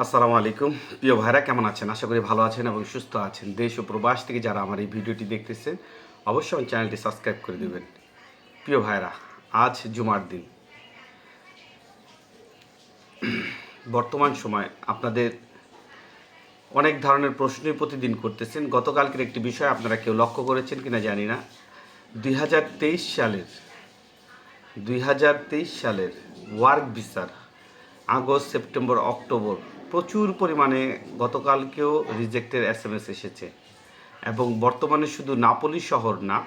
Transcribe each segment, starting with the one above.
আসসালামু আলাইকুম। প্রিয় ভাইরা কেমন আছেন? আশা করি ভালো আছেন এবং সুস্থ আছেন। দেশ ও প্রবাস থেকে যারা আমার এই ভিডিওটি দেখতেছেন অবশ্যই আমার চ্যানেলটি সাবস্ক্রাইব করে দেবেন। প্রিয় ভাইরা, আজ জুমার দিন। বর্তমান সময় আপনাদের অনেক ধরনের প্রশ্নই প্রতিদিন করতেছেন। গতকালকের একটি বিষয় আপনারা কেউ লক্ষ্য করেছেন কিনা জানি না। 2023 সালের 2023 সালের ওয়ার্ক ভিসার আগস্ট, সেপ্টেম্বর, অক্টোবর প্রচুর পরিমাণে গতকালকেও রিজেক্টের এসএমএস এসেছে এবং বর্তমানে শুধু নাপোলি শহর না,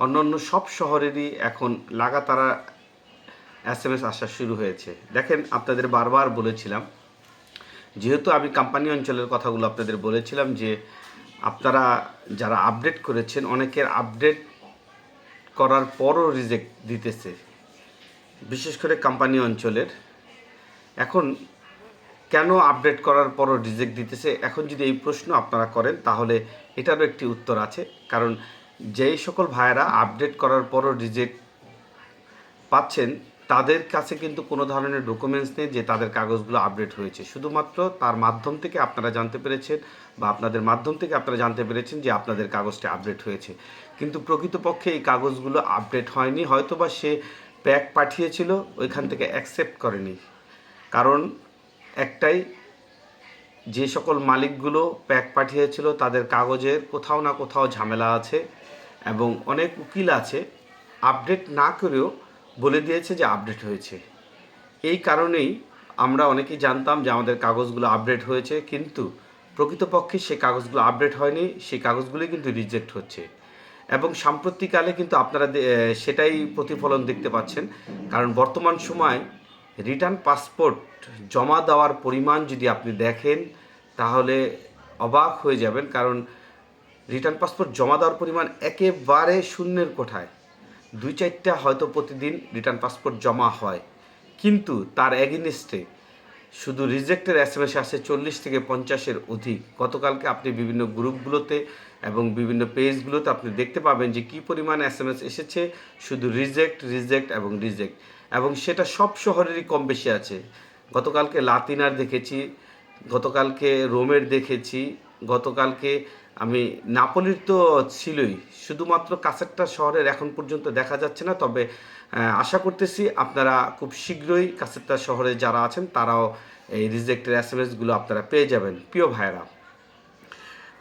অন্যান্য সব শহরেরই এখন লাগাতার এসএমএস আসা শুরু হয়েছে। দেখেন, আপনাদের বারবার বলেছিলাম, যেহেতু আমি কোম্পানি অঞ্চলের কথাগুলো আপনাদের বলেছিলাম যে আপনারা যারা আপডেট করেছেন অনেকের আপডেট করার পরও রিজেক্ট দিতেছে, বিশেষ করে কোম্পানি অঞ্চলের। এখন কেন আপডেট করার পরও রিজেক্ট দিতেছে, এখন যদি এই প্রশ্ন আপনারা করেন তাহলে এটারও একটি উত্তর আছে। কারণ যেই সকল ভাইয়েরা আপডেট করার পরও রিজেক্ট পাচ্ছেন তাদের কাছে কিন্তু কোনো ধরনের ডকুমেন্টস নেই যে তাদের কাগজগুলো আপডেট হয়েছে। শুধুমাত্র তার মাধ্যম থেকে আপনারা জানতে পেরেছেন বা আপনাদের মাধ্যম থেকে আপনারা জানতে পেরেছেন যে আপনাদের কাগজটা আপডেট হয়েছে, কিন্তু প্রকৃতপক্ষে এই কাগজগুলো আপডেট হয়নি। হয়তোবা সে প্যাক পাঠিয়েছিল, ওইখান থেকে অ্যাকসেপ্ট করেনি। কারণ একটাই, যে সকল মালিকগুলো প্যাক পাঠিয়েছিল তাদের কাগজের কোথাও না কোথাও ঝামেলা আছে এবং অনেক উকিল আছে আপডেট না করেও বলে দিয়েছে যে আপডেট হয়েছে। এই কারণেই আমরা অনেকেই জানতাম যে আমাদের কাগজগুলো আপডেট হয়েছে, কিন্তু প্রকৃতপক্ষে সেই কাগজগুলো আপডেট হয়নি, সেই কাগজগুলোই কিন্তু রিজেক্ট হচ্ছে। এবং সাম্প্রতিককালে কিন্তু আপনারা সেটাই প্রতিফলন দেখতে পাচ্ছেন। কারণ বর্তমান সময় রিটার্ন পাসপোর্ট জমা দেওয়ার পরিমাণ যদি আপনি দেখেন তাহলে অবাক হয়ে যাবেন। কারণ রিটার্ন পাসপোর্ট জমা দেওয়ার পরিমাণ একেবারে শূন্যের কোঠায়। 2-4টা হয়তো প্রতিদিন রিটার্ন পাসপোর্ট জমা হয়, কিন্তু তার এগেনস্টে শুধু রিজেক্টের এসএমএস আসে 40 থেকে 50-এর অধিক। গতকালকে আপনি বিভিন্ন গ্রুপগুলোতে এবং বিভিন্ন পেজগুলোতে আপনি দেখতে পাবেন যে কী পরিমাণ এসএমএস এসেছে, শুধু রিজেক্ট রিজেক্ট এবং রিজেক্ট, এবং সেটা সব শহরেরই কম বেশি আছে। গতকালকে লাতিনার দেখেছি, গতকালকে রোমের দেখেছি, গতকালকে আমি নাপোলির তো ছিলই। শুধুমাত্র কাছেরটা শহরের এখন পর্যন্ত দেখা যাচ্ছে না, তবে আশা করতেছি আপনারা খুব শীঘ্রই কাছেরটা শহরে যারা আছেন তারাও এই রিজেক্টের এসএমএসগুলো আপনারা পেয়ে যাবেন। প্রিয় ভাইরা,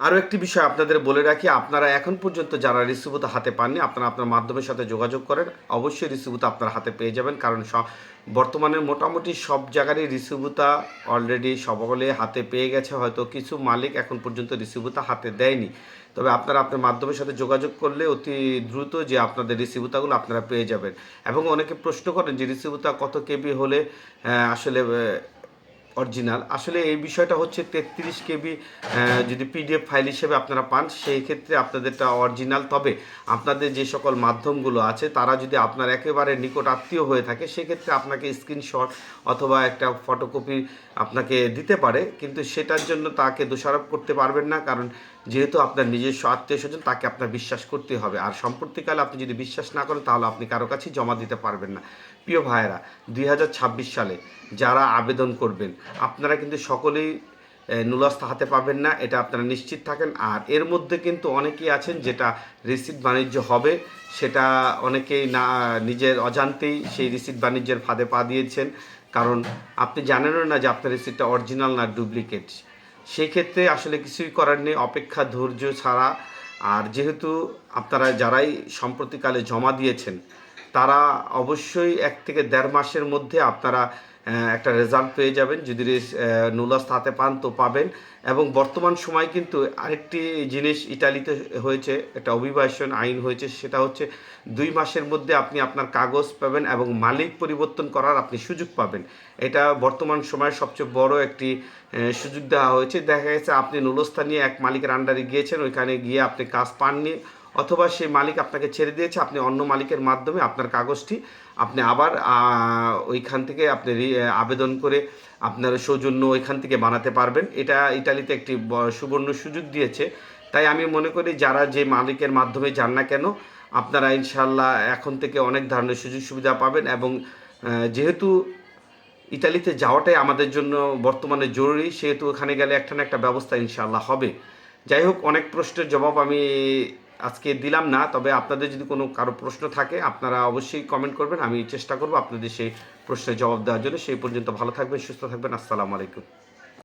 আরও একটি বিষয় আপনাদের বলে রাখি, আপনারা এখন পর্যন্ত যারা রিসিভুতা হাতে পাননি আপনারা আপনার মাধ্যমের সাথে যোগাযোগ করেন, অবশ্যই রিসিভুতা আপনার হাতে পেয়ে যাবেন। কারণ বর্তমানে মোটামুটি সব জায়গারই রিসিভুতা অলরেডি সকলে হাতে পেয়ে গেছে। হয়তো কিছু মালিক এখন পর্যন্ত রিসিভুতা হাতে দেয়নি, তবে আপনারা আপনার মাধ্যমের সাথে যোগাযোগ করলে অতি দ্রুত যে আপনাদের রিসিভুতাগুলো আপনারা পেয়ে যাবেন। এবং অনেকে প্রশ্ন করেন যে রিসিভুতা কত কেবি হলে আসলে অরিজিনাল। আসলে এই বিষয়টা হচ্ছে 33 কেবি যদি পিডিএফ ফাইল হিসেবে আপনারা পান সেই ক্ষেত্রে আপনাদেরটা অরিজিনাল। তবে আপনাদের যে সকল মাধ্যমগুলো আছে তারা যদি আপনার একেবারে নিকট আত্মীয় হয়ে থাকে সেক্ষেত্রে আপনাকে স্ক্রিনশট অথবা একটা ফটোকপি আপনাকে দিতে পারে, কিন্তু সেটার জন্য তাকে দোষারোপ করতে পারবেন না। কারণ যেহেতু আপনার নিজস্ব আত্মীয় স্বজন, তাকে আপনার বিশ্বাস করতে হবে। আর সম্পর্তিকালে আপনি যদি বিশ্বাস না করেন তাহলে আপনি কারো কাছেই জমা দিতে পারবেন না। প্রিয় ভাইয়েরা, 2026 সালে যারা আবেদন করবেন আপনারা কিন্তু সকলেই নুলাস্তা হাতে পাবেন না, এটা আপনারা নিশ্চিত থাকেন। আর এর মধ্যে কিন্তু অনেকেই আছেন যেটা রিসিট বাণিজ্য হবে, সেটা অনেকেই না নিজের অজান্তেই সেই রিসিট বাণিজ্যের ফাঁদে পা দিয়েছেন। কারণ আপনি জানেনও না যে আপনার রিসিটটা অরিজিনাল না ডুপ্লিকেট। সেই ক্ষেত্রে আসলে কিছুই করার নেই, অপেক্ষা ধৈর্য ছাড়া। আর যেহেতু আপনারা যারাই সম্প্রতিকালে জমা দিয়েছেন তারা অবশ্যই 1 থেকে 1.5 মাসের মধ্যে আপনারা একটা রেজাল্ট পেয়ে যাবেন। যদি নুলাস্তা হাতে পান তো পাবেন। এবং বর্তমান সময় কিন্তু আরেকটি জিনিস ইটালিতে হয়েছে, একটা অভিবাসন আইন হয়েছে, সেটা হচ্ছে 2 মাসের মধ্যে আপনি আপনার কাগজ পাবেন এবং মালিক পরিবর্তন করার আপনি সুযোগ পাবেন। এটা বর্তমান সময়ের সবচেয়ে বড় একটি সুযোগ দেওয়া হয়েছে। দেখা গেছে আপনি নুলস্থা নিয়ে এক মালিকের আন্ডারে গিয়েছেন, ওইখানে গিয়ে আপনি কাজ পাননি, অথবা সেই মালিক আপনাকে ছেড়ে দিয়েছে, আপনি অন্য মালিকের মাধ্যমে আপনার কাগজটি আপনি আবার ওইখান থেকে আপনি আবেদন করে আপনার সৌজন্য ওইখান থেকে বানাতে পারবেন। এটা ইটালিতে একটি সুবর্ণ সুযোগ দিয়েছে। তাই আমি মনে করি যারা যে মালিকের মাধ্যমে যান না কেন আপনারা ইনশাল্লাহ এখন থেকে অনেক ধরনের সুযোগ সুবিধা পাবেন। এবং যেহেতু ইতালিতে যাওয়াটাই আমাদের জন্য বর্তমানে জরুরি, সেহেতু ওখানে গেলে একটা না একটা ব্যবস্থা ইনশাআল্লাহ হবে। যাই হোক, অনেক প্রশ্নের জবাব আমি আজকে দিলাম না, তবে আপনাদের যদি কোনো কারো প্রশ্ন থাকে আপনারা অবশ্যই কমেন্ট করবেন, আমি চেষ্টা করব আপনাদের সেই প্রশ্নের জবাব দেওয়ার জন্য। সেই পর্যন্ত ভালো থাকবেন, সুস্থ থাকবেন। আসসালামু আলাইকুম।